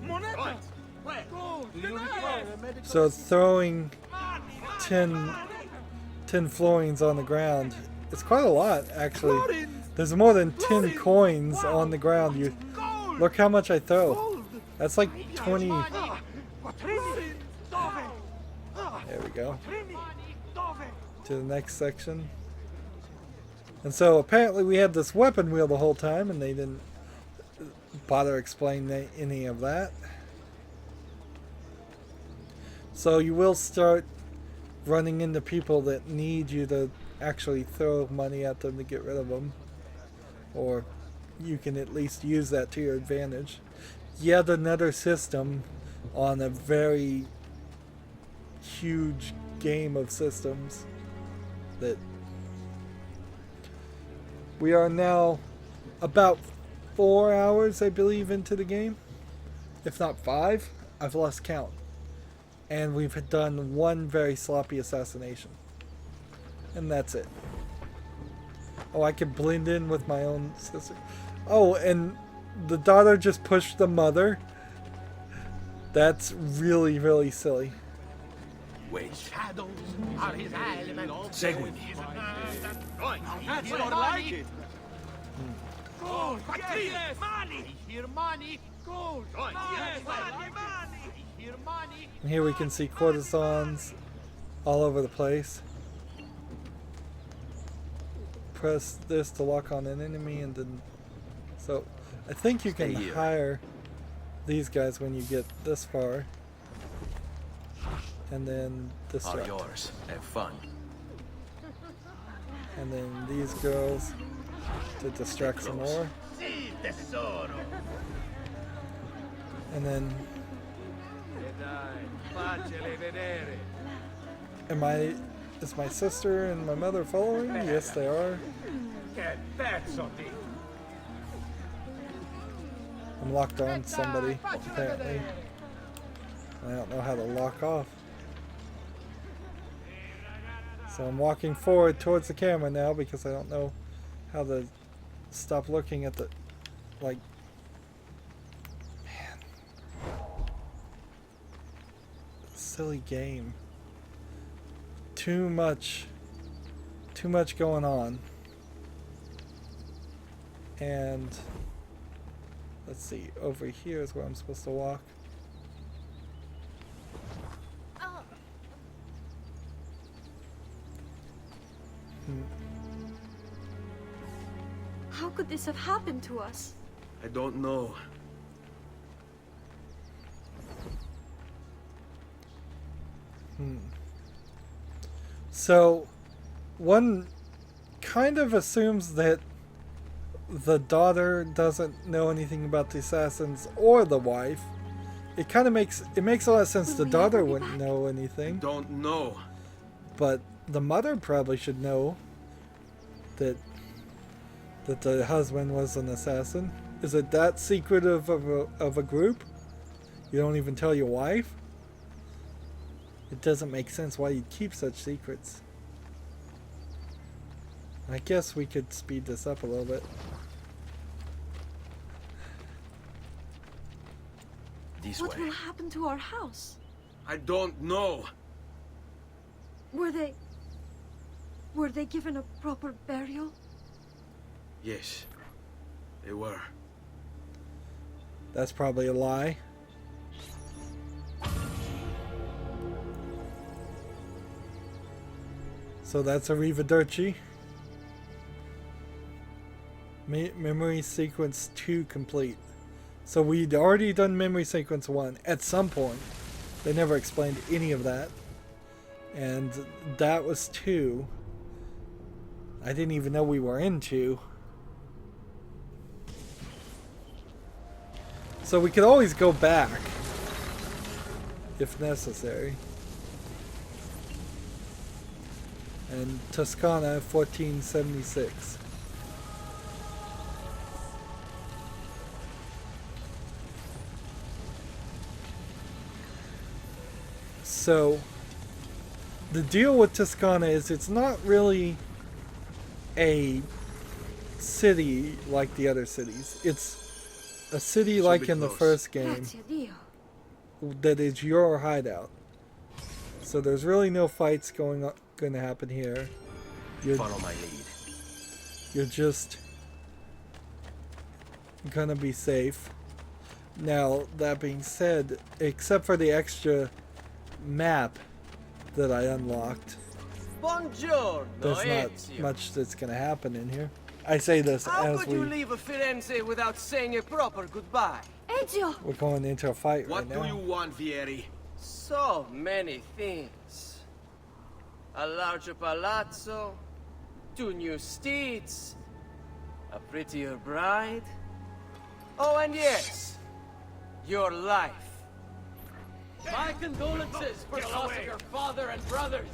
[SPEAKER 4] Moneta. Gold. Denaro.
[SPEAKER 1] So throwing 10 florins on the ground. It's quite a lot, actually. There's more than 10 coins on the ground. You look how much I throw. That's like 20. There we go. To the next section. And so apparently we had this weapon wheel the whole time, and they didn't bother explaining any of that. So you will start running into people that need you to actually throw money at them to get rid of them. Or you can at least use that to your advantage. Yet another system on a very huge game of systems that we are now about 4 hours, I believe, into the game. If not 5. I've lost count. And we've done one very sloppy assassination. And that's it. Oh, I can blend in with my own sister. Oh, and the daughter just pushed the mother. That's really, really silly.
[SPEAKER 9] Wait.
[SPEAKER 4] Shadows are his element.
[SPEAKER 9] Seguimi.
[SPEAKER 4] That's more like it. Gold. Yes. Money. Here money. Gold. Yes. Money. Here money.
[SPEAKER 1] And here we can see courtesans all over the place. Press this to lock on an enemy, and then so I think you can hire these guys when you get this far, and then this
[SPEAKER 9] All yours. Have fun.
[SPEAKER 1] and then these girls to distract some more, and then is my sister and my mother following? Yes, they are. I'm locked on somebody, apparently. I don't know how to lock off. So I'm walking forward towards the camera now because I don't know how to stop looking at the, like, man. Silly game. Too much going on. And let's see, over here is where I'm supposed to walk.
[SPEAKER 12] How could this have happened to us?
[SPEAKER 8] I don't know.
[SPEAKER 1] So, one kind of assumes that the daughter doesn't know anything about the assassins or the wife. It kind of makes a lot of sense. The daughter wouldn't know anything.
[SPEAKER 8] Don't know.
[SPEAKER 1] But the mother probably should know that the husband was an assassin. Is it that secretive of a group? You don't even tell your wife? It doesn't make sense why you'd keep such secrets. I guess we could speed this up a little bit.
[SPEAKER 12] What will happen to our house?
[SPEAKER 8] I don't know.
[SPEAKER 12] Were they given a proper burial?
[SPEAKER 8] Yes, they were.
[SPEAKER 1] That's probably a lie. So that's Arrivederci. Memory sequence 2 complete. So we'd already done memory sequence 1 at some point. They never explained any of that. And that was 2. I didn't even know we were in 2. So we could always go back if necessary. And Toscana 1476. So the deal with Toscana is it's not really a city like the other cities. It's a city like in the first game that is your hideout. So there's really no fights going to happen here.
[SPEAKER 9] Follow my lead.
[SPEAKER 1] You're just gonna be safe. Now, that being said, except for the extra map that I unlocked,
[SPEAKER 3] Buongiorno,
[SPEAKER 1] there's not
[SPEAKER 3] Ezio.
[SPEAKER 1] much that's gonna happen in here. I say this
[SPEAKER 3] How
[SPEAKER 1] as
[SPEAKER 3] could you leave Firenze without saying a proper goodbye?
[SPEAKER 12] Ezio!
[SPEAKER 1] we're going into a fight
[SPEAKER 3] What
[SPEAKER 1] right now.
[SPEAKER 3] do you want, Vieri? So many things. A larger palazzo, 2 new steeds, a prettier bride. Oh, and yes, your life. My condolences for the loss of your father and brothers.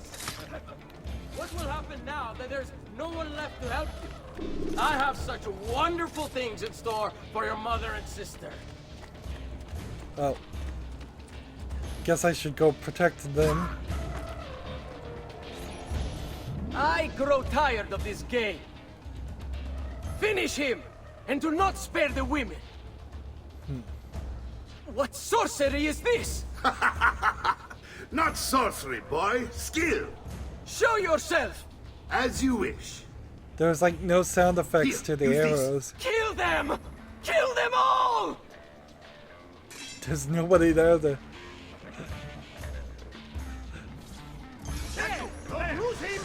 [SPEAKER 3] What will happen now that there's no one left to help you? I have such wonderful things in store for your mother and sister.
[SPEAKER 1] Oh. Guess I should go protect them.
[SPEAKER 3] I grow tired of this game. Finish him, and do not spare the women. What sorcery is this?
[SPEAKER 11] Not sorcery, boy. Skill.
[SPEAKER 3] Show yourself!
[SPEAKER 11] As you wish.
[SPEAKER 1] There's like no sound effects to the
[SPEAKER 11] use this.
[SPEAKER 1] arrows.
[SPEAKER 3] Kill them! Kill them all!
[SPEAKER 1] There's nobody there to...
[SPEAKER 10] Lose him!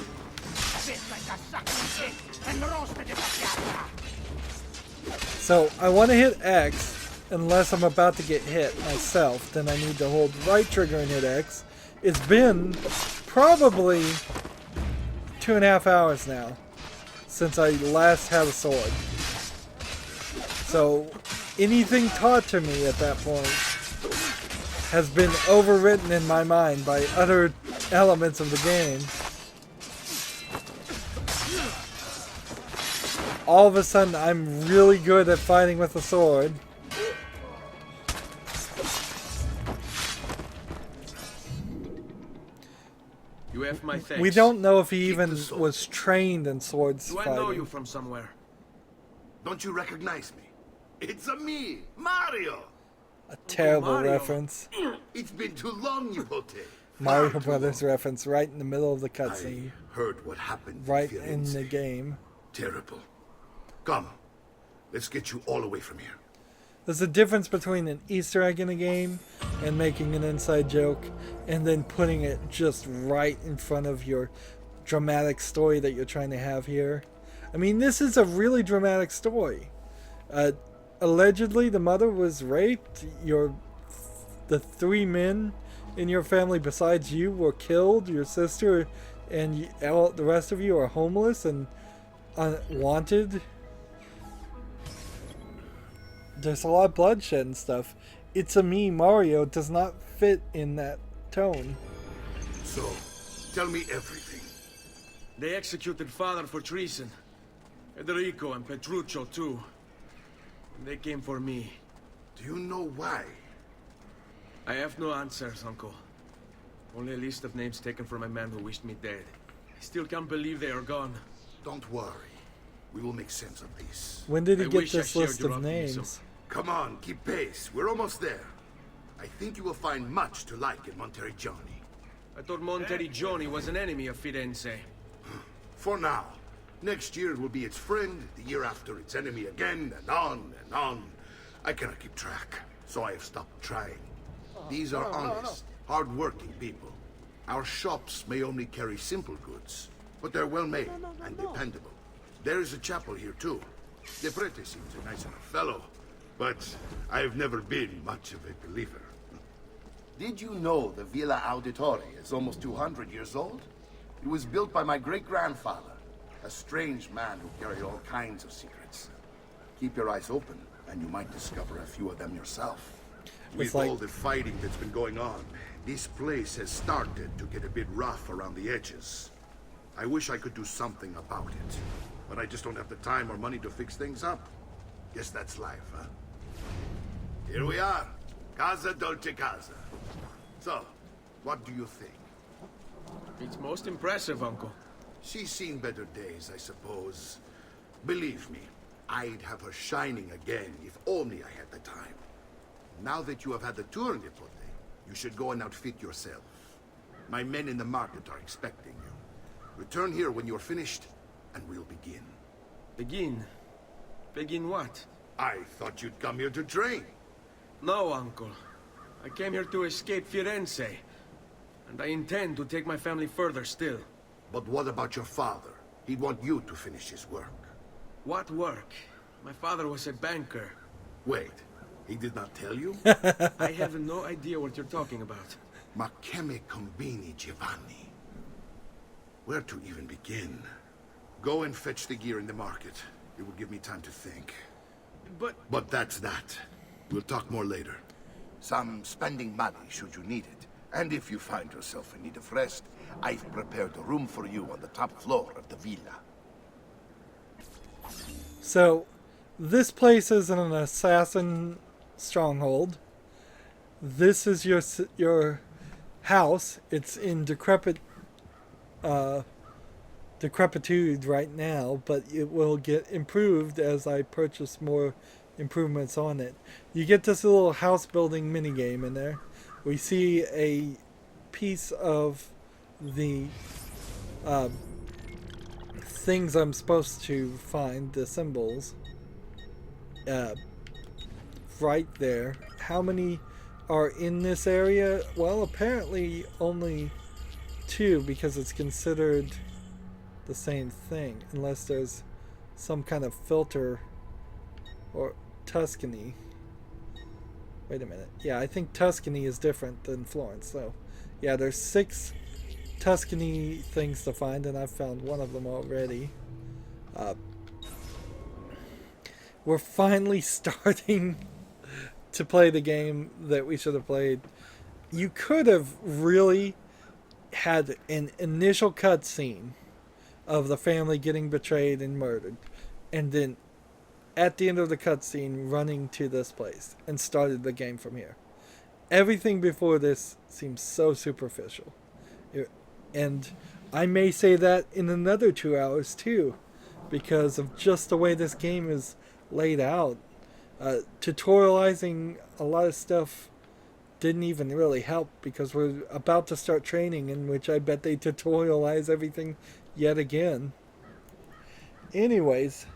[SPEAKER 1] So, I want to hit X unless I'm about to get hit myself. Then I need to hold right trigger and hit X. It's been probably 2.5 hours now since I last had a sword. So, anything taught to me at that point has been overwritten in my mind by other elements of the game. All of a sudden, I'm really good at fighting with a sword.
[SPEAKER 3] You have my thanks.
[SPEAKER 1] We don't know if he even was trained in swords
[SPEAKER 3] Do I
[SPEAKER 1] fighting.
[SPEAKER 3] know you from somewhere?
[SPEAKER 11] Don't you recognize me? It's a me, Mario.
[SPEAKER 1] A terrible
[SPEAKER 3] Mario.
[SPEAKER 1] reference.
[SPEAKER 11] It's been too long, Nipote.
[SPEAKER 1] Mario
[SPEAKER 11] Far too
[SPEAKER 1] Brothers
[SPEAKER 11] long.
[SPEAKER 1] reference right in the middle of the
[SPEAKER 11] I
[SPEAKER 1] cutscene.
[SPEAKER 11] heard what happened
[SPEAKER 1] Right
[SPEAKER 11] in
[SPEAKER 1] in
[SPEAKER 11] Firenze.
[SPEAKER 1] the game.
[SPEAKER 11] Terrible. Come, let's get you all away from here.
[SPEAKER 1] There's a difference between an Easter egg in a game and making an inside joke and then putting it just right in front of your dramatic story that you're trying to have here. I mean, this is a really dramatic story. Allegedly, the mother was raped. The 3 men in your family besides you were killed. Your sister and the rest of you are homeless and unwanted. There's a lot of bloodshed and stuff. It's a me, Mario, does not fit in that tone.
[SPEAKER 11] So, tell me everything.
[SPEAKER 3] They executed father for treason. Federico and Petruccio too. They came for me.
[SPEAKER 11] Do you know why?
[SPEAKER 3] I have no answers, Uncle. Only a list of names taken from a man who wished me dead. I still can't believe they are gone.
[SPEAKER 11] Don't worry. We will make sense of this.
[SPEAKER 1] When did he
[SPEAKER 3] I
[SPEAKER 1] get
[SPEAKER 3] wish I
[SPEAKER 1] this
[SPEAKER 3] shared
[SPEAKER 1] list
[SPEAKER 3] your
[SPEAKER 1] of
[SPEAKER 3] optimism.
[SPEAKER 1] names?
[SPEAKER 11] Come on, keep pace. We're almost there. I think you will find much to like in Monteriggioni.
[SPEAKER 3] I thought Monteriggioni was an enemy of Firenze.
[SPEAKER 11] For now. Next year it will be its friend, the year after its enemy again, and on and on. I cannot keep track, so I have stopped trying. These are honest, hard-working people. Our shops may only carry simple goods, but they're well made and dependable. There is a chapel here too. The prete seems a nice enough fellow, but I've never been much of a believer.
[SPEAKER 2] Did you know the Villa Auditore is almost 200 years old? It was built by my great-grandfather, a strange man who carried all kinds of secrets. Keep your eyes open, and you might discover a few of them yourself.
[SPEAKER 11] With all the fighting that's been going on, this place has started to get a bit rough around the edges. I wish I could do something about it, but I just don't have the time or money to fix things up. Guess that's life, huh? Here we are. Casa Dolce Casa. So, what do you think?
[SPEAKER 3] It's most impressive, Uncle.
[SPEAKER 11] She's seen better days, I suppose. Believe me, I'd have her shining again if only I had the time. Now that you have had the tour, Nipote, you should go and outfit yourself. My men in the market are expecting you. Return here when you're finished, and we'll begin.
[SPEAKER 3] Begin? Begin what?
[SPEAKER 11] I thought you'd come here to train.
[SPEAKER 3] No, Uncle. I came here to escape Firenze. And I intend to take my family further still.
[SPEAKER 11] But what about your father? He'd want you to finish his work.
[SPEAKER 3] What work? My father was a banker.
[SPEAKER 11] Wait, he did not tell you?
[SPEAKER 3] I have no idea what you're talking about.
[SPEAKER 11] Ma che me combini, Giovanni? Where to even begin? Go and fetch the gear in the market. It will give me time to think. But that's that. We'll talk more later.
[SPEAKER 2] Some spending money should you need it. And if you find yourself in need of rest, I've prepared a room for you on the top floor of the villa.
[SPEAKER 1] So, this place is an assassin stronghold. This is your house. It's in decrepitude right now, but it will get improved as I purchase more improvements on it. You get this little house building mini game in there. We see a piece of the things I'm supposed to find, the symbols, right there. How many are in this area? Well, apparently only 2, because it's considered the same thing, unless there's some kind of filter. Or Tuscany. Wait a minute. Yeah, I think Tuscany is different than Florence. So, yeah, there's 6 Tuscany things to find, and I've found one of them already. We're finally starting to play the game that we should have played. You could have really had an initial cutscene of the family getting betrayed and murdered, and then at the end of the cutscene running to this place and started the game from here. Everything before this seems so superficial. And I may say that in another 2 hours too, because of just the way this game is laid out. Tutorializing a lot of stuff didn't even really help, because we're about to start training, in which I bet they tutorialize everything yet again. Anyways,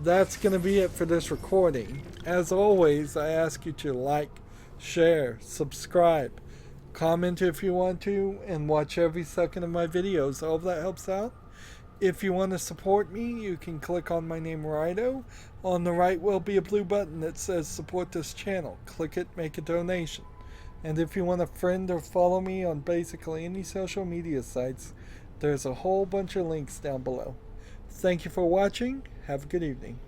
[SPEAKER 1] that's going to be it for this recording. As always, I ask you to like, share, subscribe, comment if you want to, and watch every second of my videos. All of that helps out. If you want to support me, you can click on my name, Rydo. On the right will be a blue button that says support this channel. Click it, make a donation. And if you want to friend or follow me on basically any social media sites, there's a whole bunch of links down below. Thank you for watching. Have a good evening.